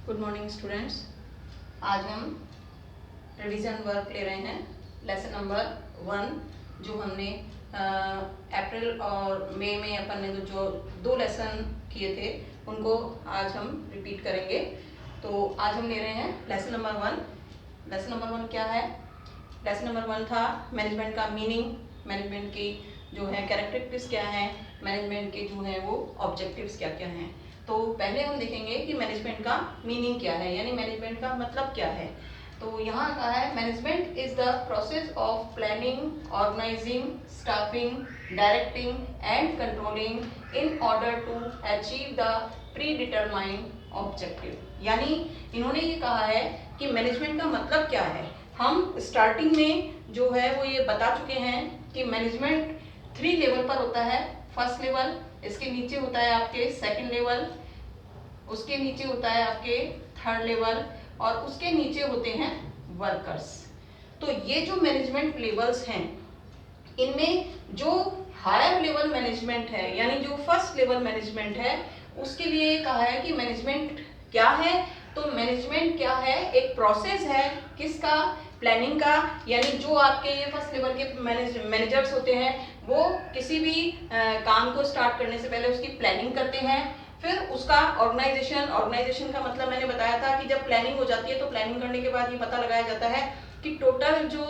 Good morning students. आज हम revision work ले रहे हैं लेसन नंबर 1 जो हमने अप्रैल और मई में अपन ने जो 2 लेसन किए थे उनको आज हम रिपीट करेंगे। तो आज हम ले रहे हैं लेसन नंबर 1। लेसन नंबर 1 क्या है? लेसन नंबर 1 था मैनेजमेंट का मीनिंग, मैनेजमेंट की जो है कैरेक्टरिस्टिक्स क्या है, मैनेजमेंट के जो है वो ऑब्जेक्टिव्स क्या क्या हैं। तो पहले हम देखेंगे कि मैनेजमेंट का मीनिंग क्या है, यानी मैनेजमेंट का मतलब क्या है। तो यहाँ कहा है management is the process of planning, organising, staffing, directing and controlling in order to achieve the pre determined objective. यानी इन्होंने ये कहा है कि मैनेजमेंट का मतलब क्या है। हम स्टार्टिंग में जो है वो ये बता चुके हैं कि मैनेजमेंट 3 लेवल पर होता है। फर्स्ट लेवल, इसके नीचे होता है आपके सेकंड लेवल, उसके नीचे होता है आपके थर्ड लेवल और उसके नीचे होते हैं वर्कर्स। तो ये जो मैनेजमेंट लेवल्स हैं इनमें जो हायर लेवल मैनेजमेंट है यानी जो फर्स्ट लेवल मैनेजमेंट है उसके लिए कहा है कि मैनेजमेंट क्या है। तो मैनेजमेंट क्या है? एक प्रोसेस है किसका? प्लानिंग का। यानी जो आपके ये फर्स्ट लेवल के मैनेजर्स होते हैं वो किसी भी काम को स्टार्ट करने से पहले उसकी प्लानिंग करते हैं। फिर उसका ऑर्गेनाइजेशन का मतलब मैंने बताया था कि जब प्लानिंग हो जाती है तो प्लानिंग करने के बाद ये पता लगाया जाता है कि टोटल जो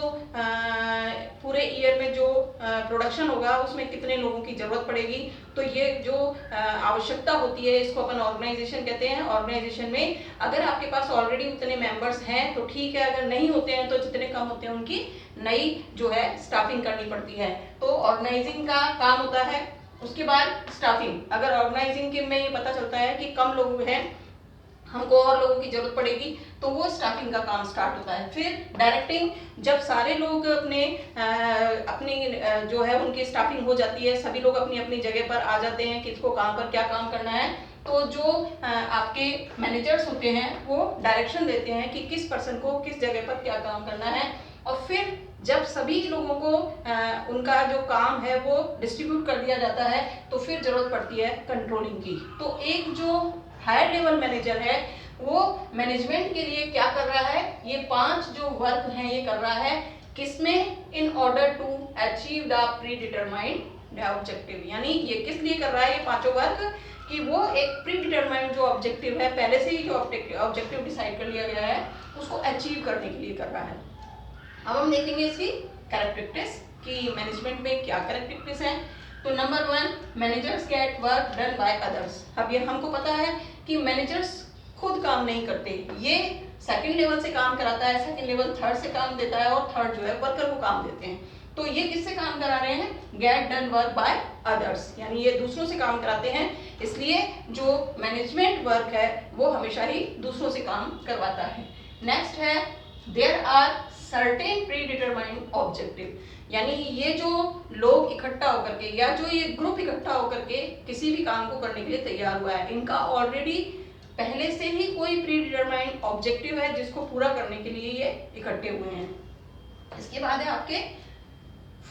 पूरे ईयर में जो प्रोडक्शन होगा उसमें कितने लोगों की जरूरत पड़ेगी। तो ये जो आवश्यकता होती है इसको अपन ऑर्गेनाइजेशन कहते हैं। ऑर्गेनाइजेशन में अगर आपके पास ऑलरेडी उतने मेंबर्स हैं तो ठीक है, अगर नहीं होते हैं तो जितने कम होते हैं उनकी नई जो है स्टाफिंग करनी पड़ती है। तो ऑर्गेनाइजिंग का काम होता है। उसके बाद स्टाफिंग, अगर ऑर्गेनाइजिंग के में ये पता चलता है कि कम लोग हैं, हमको और लोगों की जरूरत पड़ेगी, तो वो स्टाफिंग का काम स्टार्ट होता है। फिर डायरेक्टिंग, जब सारे लोग अपनी जो है उनकी स्टाफिंग हो जाती है, सभी लोग अपनी अपनी जगह पर आ जाते हैं किसको कहाँ पर क्या काम करना है, तो जो आपके मैनेजर्स होते हैं वो डायरेक्शन देते हैं कि किस पर्सन को किस जगह पर क्या काम करना है। और फिर जब सभी लोगों को उनका जो काम है वो डिस्ट्रीब्यूट कर दिया जाता है तो फिर जरूरत पड़ती है कंट्रोलिंग की। तो एक जो हायर लेवल मैनेजर है वो मैनेजमेंट के लिए क्या कर रहा है? ये 5 जो वर्क हैं ये कर रहा है किसमें? In order to achieve the pre determined objective. यानी ये किस लिए कर रहा है ये 5 वर्क? कि वो एक प्री डिटरमाइंड जो ऑब्जेक्टिव है, पहले से ही जो ऑब्जेक्टिव डिसाइड कर लिया गया है उसको अचीव करने के लिए कर रहा है। अब हम देखेंगे इसकी कैरेक्टरिस्टिक्स कि मैनेजमेंट में क्या कैरेक्टरिस्टिक्स हैं। तो number 1, managers get work done by others. अब ये हमको पता है कि मैनेजर्स खुद काम नहीं करते, ये सेकंड लेवल से काम कराता है, सेकंड लेवल थर्ड से काम देता है और थर्ड जो है वर्कर को काम देते हैं। तो ये किससे काम करा रहे हैं? Get done work by others, यानी ये दूसरों से काम कराते हैं। इसलिए जो मैनेजमेंट वर्क है वो हमेशा ही दूसरों से काम करवाता है। नेक्स्ट है there are certain pre determined objective. यानी ये जो लोग इकट्ठा होकर के या जो ये ग्रुप इकट्ठा होकर के किसी भी काम को करने के लिए तैयार हुआ है, इनका ऑलरेडी पहले से ही कोई प्री डिटरमाइंड ऑब्जेक्टिव है जिसको पूरा करने के लिए ये इकट्ठे हुए हैं। इसके बाद है आपके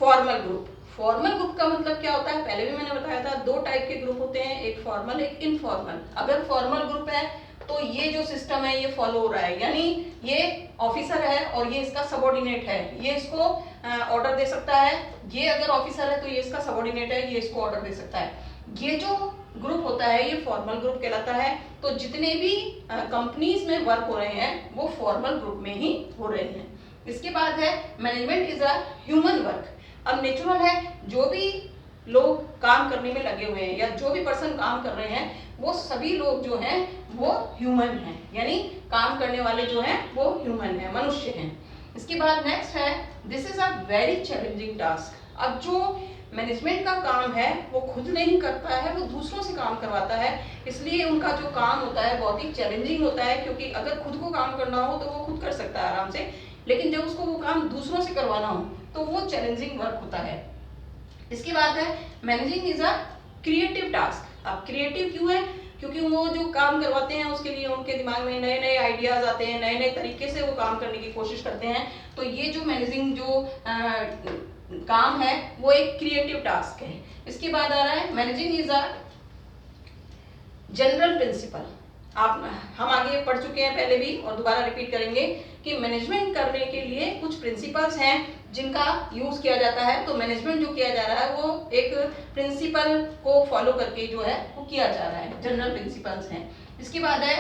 फॉर्मल ग्रुप। फॉर्मल ग्रुप का मतलब क्या होता है? पहले भी मैंने बताया था 2 टाइप के ग्रुप होते हैं, एक फॉर्मल एक इनफॉर्मल। अगर फॉर्मल ग्रुप है तो ये जो सिस्टम है ये फॉलो हो रहा है, यानी ये ऑफिसर है और ये इसका सबऑर्डिनेट है, ये इसको ऑर्डर दे सकता है। ये अगर ऑफिसर है तो ये इसका सबऑर्डिनेट है, ये इसको ऑर्डर दे सकता है। ये जो ग्रुप होता है ये फॉर्मल ग्रुप कहलाता है। तो जितने भी कंपनीज में वर्क हो रहे हैं वो फॉर्मल ग्रुप में ही हो रहे हैं। इसके बाद है management is a human work. अब नेचुरल है, जो भी लोग काम करने में लगे हुए हैं या जो भी पर्सन काम कर रहे हैं वो सभी लोग जो हैं वो ह्यूमन हैं, यानी काम करने वाले जो हैं वो ह्यूमन हैं, मनुष्य हैं। इसके बाद नेक्स्ट है this is a very challenging task. अब जो मैनेजमेंट का काम है वो खुद नहीं करता है, वो दूसरों से काम करवाता है। इसलिए उनका जो काम होता है बहुत ही चैलेंजिंग होता है, क्योंकि अगर खुद को काम करना हो तो वो खुद कर सकता है आराम से, लेकिन जब उसको वो काम दूसरों से करवाना हो तो वो चैलेंजिंग वर्क होता है। इसके बाद है managing is a creative task. अब क्रिएटिव क्यों है? क्योंकि वो जो काम करवाते हैं उसके लिए उनके दिमाग में नए नए आइडियाज आते हैं, नए नए तरीके से वो काम करने की कोशिश करते हैं। तो ये जो मैनेजिंग जो काम है वो एक क्रिएटिव टास्क है। इसके बाद आ रहा है managing is a general principle. आप हम आगे पढ़ चुके हैं पहले भी और दोबारा रिपीट करेंगे कि मैनेजमेंट करने के लिए कुछ प्रिंसिपल्स हैं जिनका यूज किया जाता है। तो मैनेजमेंट जो किया जा रहा है वो एक प्रिंसिपल को फॉलो करके जो है वो किया जा रहा है, जनरल प्रिंसिपल्स हैं। इसके बाद है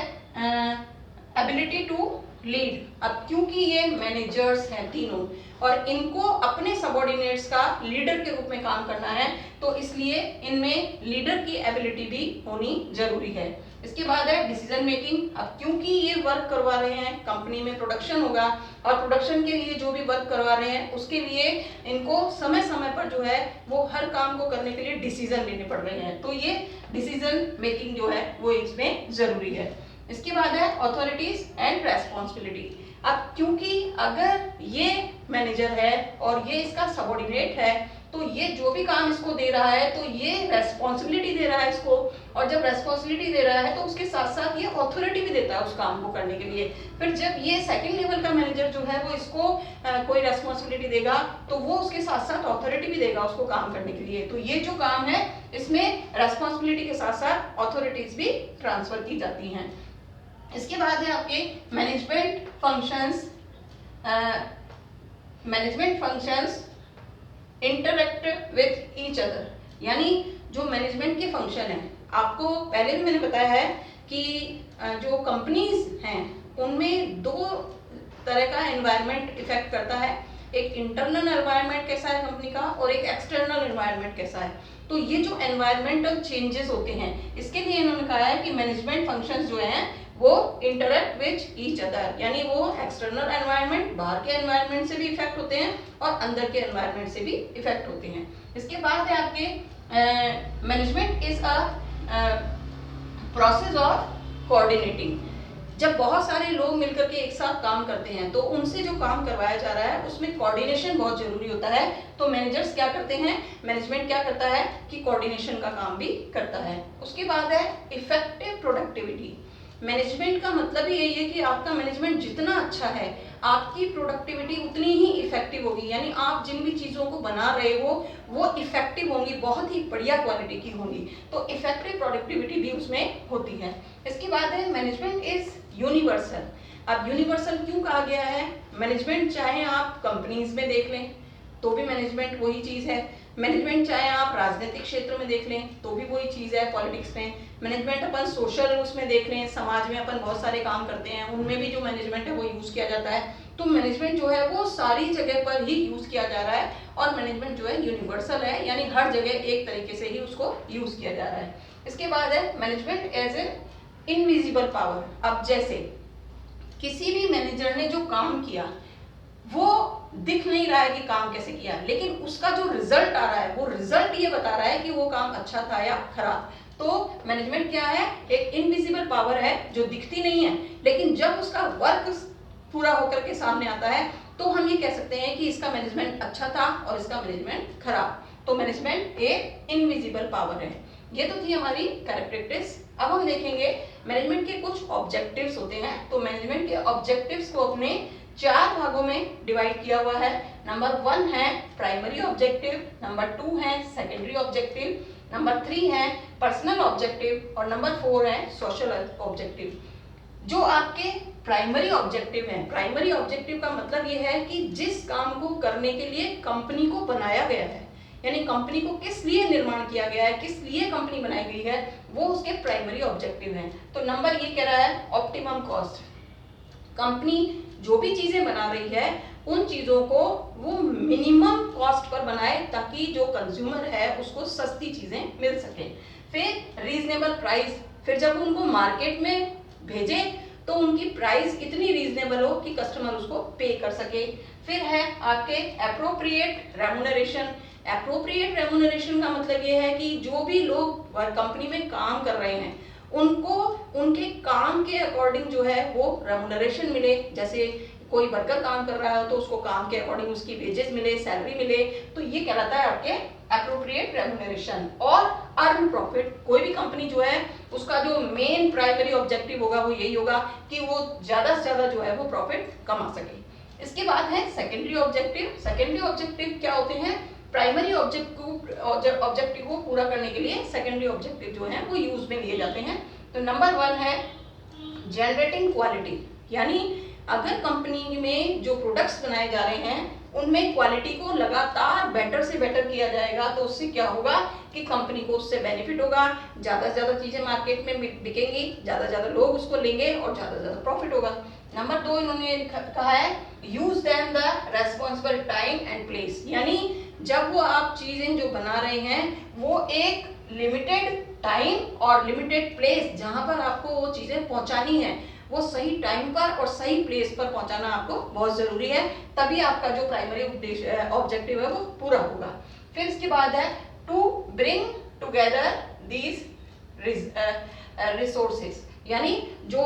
एबिलिटी टू लीड। अब क्योंकि ये मैनेजर्स हैं तीनों और इनको अपने सबॉर्डिनेट्स का लीडर के रूप में काम करना है, तो इसलिए इनमें लीडर की एबिलिटी भी होनी जरूरी है। इसके बाद है डिसीजन मेकिंग। अब क्योंकि ये वर्क करवा रहे हैं, कंपनी में प्रोडक्शन होगा और प्रोडक्शन के लिए जो भी वर्क करवा रहे हैं उसके लिए इनको समय समय पर जो है वो हर काम को करने के लिए डिसीजन लेने पड़ रहे हैं, तो ये डिसीजन मेकिंग जो है वो इसमें जरूरी है। इसके बाद है ऑथोरिटीज एंड रेस्पॉन्सिबिलिटी। अब क्योंकि अगर ये मैनेजर है और ये इसका सबॉर्डिनेट है तो ये जो भी काम इसको दे रहा है तो ये रेस्पॉन्सिबिलिटी दे रहा है इसको, और जब रेस्पॉन्सिबिलिटी दे रहा है तो उसके साथ साथ ये ऑथोरिटी भी देता है उस काम को करने के लिए। फिर जब ये सेकंड लेवल का मैनेजर जो है वो इसको कोई रेस्पॉन्सिबिलिटी देगा तो वो उसके साथ साथ ऑथोरिटी भी देगा उसको काम करने के लिए। तो ये जो काम है इसमें रेस्पॉन्सिबिलिटी के साथ साथ ऑथोरिटीज भी ट्रांसफर की जाती हैं। इसके बाद है आपके management functions interact with each other. यानी जो मैनेजमेंट के फंक्शन है, आपको पहले भी मैंने बताया है कि जो कंपनीज हैं उनमें दो तरह का एनवायरनमेंट इफेक्ट करता है। एक इंटरनल एनवायरनमेंट कैसा है कंपनी का और एक एक्सटर्नल एनवायरनमेंट कैसा है। तो ये जो एनवायरनमेंटल चेंजेस होते हैं इसके लिए इन्होंने कहा है कि मैनेजमेंट फंक्शंस जो हैं वो इंटरेक्ट विथ ईच अदर, यानी वो एक्सटर्नल एनवायरनमेंट बाहर के एनवायरनमेंट से भी इफेक्ट होते हैं और अंदर के एनवायरनमेंट से भी इफेक्ट होते हैं। इसके बाद है आपके management is a process of coordinating. जब बहुत सारे लोग मिलकर के एक साथ काम करते हैं तो उनसे जो काम करवाया जा रहा है उसमें कोऑर्डिनेशन बहुत जरूरी होता है। तो मैनेजर्स क्या करते हैं, मैनेजमेंट क्या करता है कि कोऑर्डिनेशन का काम भी करता है। उसके बाद है इफेक्टिव प्रोडक्टिविटी। मैनेजमेंट का मतलब ही यही है कि आपका मैनेजमेंट जितना अच्छा है आपकी प्रोडक्टिविटी उतनी ही इफेक्टिव होगी, यानी आप जिन भी चीज़ों को बना रहे हो वो इफेक्टिव होंगी, बहुत ही बढ़िया क्वालिटी की होंगी। तो इफेक्टिव प्रोडक्टिविटी भी उसमें होती है। इसके बाद है मैनेजमेंट इज यूनिवर्सल। अब यूनिवर्सल क्यों कहा गया है, मैनेजमेंट चाहे आप कंपनीज में देख लें तो भी मैनेजमेंट वही चीज़ है, मैनेजमेंट चाहे आप राजनीतिक क्षेत्र में देख लें तो भी वही चीज़ है, पॉलिटिक्स में मैनेजमेंट अपन सोशल उसमें देख लें, समाज में अपन बहुत सारे काम करते हैं उनमें भी जो मैनेजमेंट है वो यूज़ किया जाता है। तो मैनेजमेंट जो है वो सारी जगह पर ही यूज़ किया जा रहा है और मैनेजमेंट जो है यूनिवर्सल है, यानी हर जगह एक तरीके से ही उसको यूज़ किया जा रहा है। इसके बाद है management as a invisible power. अब जैसे किसी भी मैनेजर ने जो काम किया वो दिख नहीं रहा है कि काम कैसे किया, लेकिन उसका जो रिजल्ट आ रहा है वो रिजल्ट ये बता रहा है कि वो काम अच्छा था या खराब। तो मैनेजमेंट क्या है, एक इनविजिबल पावर है जो दिखती नहीं है, लेकिन जब उसका वर्क पूरा होकर के सामने आता है तो हम ये कह सकते हैं कि इसका मैनेजमेंट अच्छा था और इसका मैनेजमेंट खराब। तो मैनेजमेंट एक इनविजिबल पावर है। ये तो थी हमारी कैरेक्टरिस्टिक्स। अब हम देखेंगे मैनेजमेंट के कुछ ऑब्जेक्टिव्स होते हैं। तो मैनेजमेंट के ऑब्जेक्टिव्स को अपने 4 भागों में डिवाइड किया हुआ है। नंबर 1 है प्राइमरी ऑब्जेक्टिव, नंबर 2 है सेकेंडरी ऑब्जेक्टिव, नंबर 3 है पर्सनल ऑब्जेक्टिव और नंबर 4 है सोशल ऑब्जेक्टिव। जो आपके प्राइमरी ऑब्जेक्टिव हैं, प्राइमरी ऑब्जेक्टिव का मतलब ये है कि जिस काम को करने के लिए कंपनी को बनाया गया है, यानी कंपनी को किस लिए निर्माण किया गया है, किस लिए कंपनी बनाई गई है, वो उसके प्राइमरी ऑब्जेक्टिव हैं। तो नंबर ये कह रहा है ऑप्टिमम कॉस्ट। कंपनी जो भी चीजें बना रही है उन चीजों को वो मिनिमम कॉस्ट पर बनाए ताकि जो कंज्यूमर है उसको सस्ती चीजें मिल सके। फिर रीजनेबल प्राइस, फिर जब उनको मार्केट में भेजे तो उनकी प्राइस इतनी रीजनेबल हो कि कस्टमर उसको पे कर सके। फिर है आपके एप्रोप्रिएट रेम्यूनरेशन। एप्रोप्रिएट रेम्यूनरेशन का मतलब ये है कि जो भी लोग कंपनी में काम कर रहे हैं उनको उनके काम के अकॉर्डिंग जो है वो रेम्यूनरेशन मिले। जैसे कोई वर्कर काम कर रहा है तो उसको काम के अकॉर्डिंग उसकी वेजेस मिले, सैलरी मिले, तो ये कहलाता है आपके एप्रोप्रिएट रेम्यूनरेशन। और अर्न प्रॉफिट, कोई भी कंपनी जो है उसका जो मेन प्राइमरी ऑब्जेक्टिव होगा वो यही होगा कि वो ज्यादा से ज्यादा जो है वो प्रॉफिट कमा सके। इसके बाद है सेकेंडरी ऑब्जेक्टिव। सेकेंडरी ऑब्जेक्टिव क्या होते हैं, प्राइमरी ऑब्जेक्टिव को पूरा करने के लिए सेकेंडरी ऑब्जेक्टिव जो है वो यूज में लिए जाते हैं। तो नंबर 1 है जनरेटिंग क्वालिटी, यानी अगर कंपनी में जो प्रोडक्ट्स बनाए जा रहे हैं उनमें क्वालिटी को लगातार बेटर से बेटर किया जाएगा, तो उससे क्या होगा कि कंपनी को उससे बेनिफिट होगा, ज़्यादा से ज़्यादा चीज़ें मार्केट में बिकेंगी, ज़्यादा से ज़्यादा लोग उसको लेंगे और ज़्यादा से ज़्यादा प्रॉफिट होगा। नंबर 2 इन्होंने कहा है use them the responsible time and place, यानी जब वो आप चीज़ें जो बना रहे हैं वो एक लिमिटेड टाइम और लिमिटेड प्लेस जहाँ पर आपको वो चीज़ें पहुँचानी है, वो सही टाइम पर और सही प्लेस पर पहुंचाना आपको बहुत जरूरी है, तभी आपका जो प्राइमरी उद्देश्य ऑब्जेक्टिव है वो पूरा होगा। फिर इसके बाद है to bring together these resources, यानी जो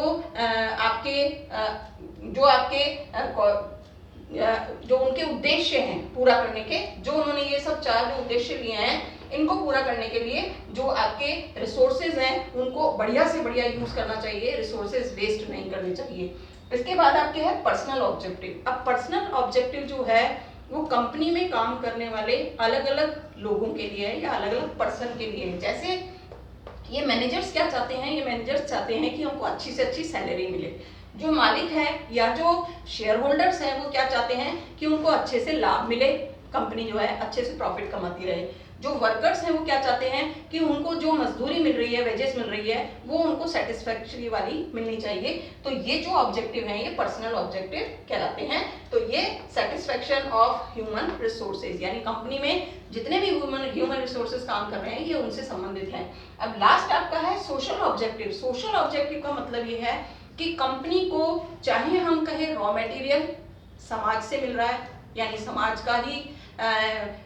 जो उनके उद्देश्य हैं पूरा करने के, जो उन्होंने ये सब 4 जो उद्देश्य लिए हैं इनको पूरा करने के लिए जो आपके रिसोर्सेज हैं उनको बढ़िया से बढ़िया यूज करना चाहिए, रिसोर्सेज वेस्ट नहीं करने चाहिए। इसके बाद आपके है पर्सनल ऑब्जेक्टिव। अब पर्सनल ऑब्जेक्टिव जो है वो कंपनी में काम करने वाले अलग अलग लोगों के लिए है या अलग अलग पर्सन के लिए है। जैसे ये मैनेजर्स क्या चाहते हैं, ये मैनेजर्स चाहते हैं कि हमको अच्छी से अच्छी सैलरी मिले। जो मालिक है या जो शेयर होल्डर्स हैं वो क्या चाहते हैं कि उनको अच्छे से लाभ मिले, कंपनी जो है अच्छे से प्रॉफिट कमाती रहे। जो वर्कर्स हैं वो क्या चाहते हैं कि उनको जो मजदूरी मिल रही है, वेजेस मिल रही है, वो उनको सेटिस्फैक्टरी वाली मिलनी चाहिए। तो ये जो ऑब्जेक्टिव हैं ये पर्सनल ऑब्जेक्टिव कहलाते हैं। तो ये सेटिस्फैक्शन ऑफ ह्यूमन रिसोर्सेज, यानी कंपनी में जितने भी ह्यूमन रिसोर्सेज काम कर रहे हैं ये उनसे संबंधित हैं। अब लास्ट आपका है सोशल ऑब्जेक्टिव। सोशल ऑब्जेक्टिव का मतलब ये है कि कंपनी को चाहे हम कहें रॉ मटेरियल समाज से मिल रहा है, यानी समाज का ही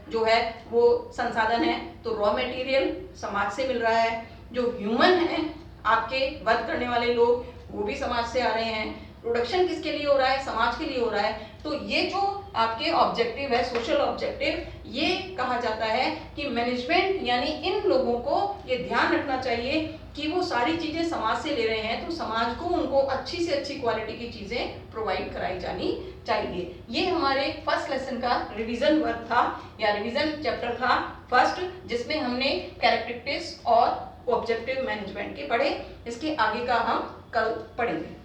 जो है वो संसाधन है, तो रॉ मटेरियल समाज से मिल रहा है। जो ह्यूमन है आपके वर्क करने वाले लोग वो भी समाज से आ रहे हैं। प्रोडक्शन किसके लिए हो रहा है, समाज के लिए हो रहा है। तो ये जो आपके ऑब्जेक्टिव है सोशल ऑब्जेक्टिव, ये कहा जाता है कि मैनेजमेंट यानी इन लोगों को ये ध्यान रखना चाहिए कि वो सारी चीजें समाज से ले रहे हैं तो समाज को उनको अच्छी से अच्छी क्वालिटी की चीजें प्रोवाइड कराई जानी चाहिए। ये हमारे फर्स्ट लेसन का रिवीजन वर्क था या रिवीजन चैप्टर था फर्स्ट, जिसमें हमने कैरेक्टरिस्टिक्स और ऑब्जेक्टिव मैनेजमेंट के पढ़े। इसके आगे का हम कल पढ़ेंगे।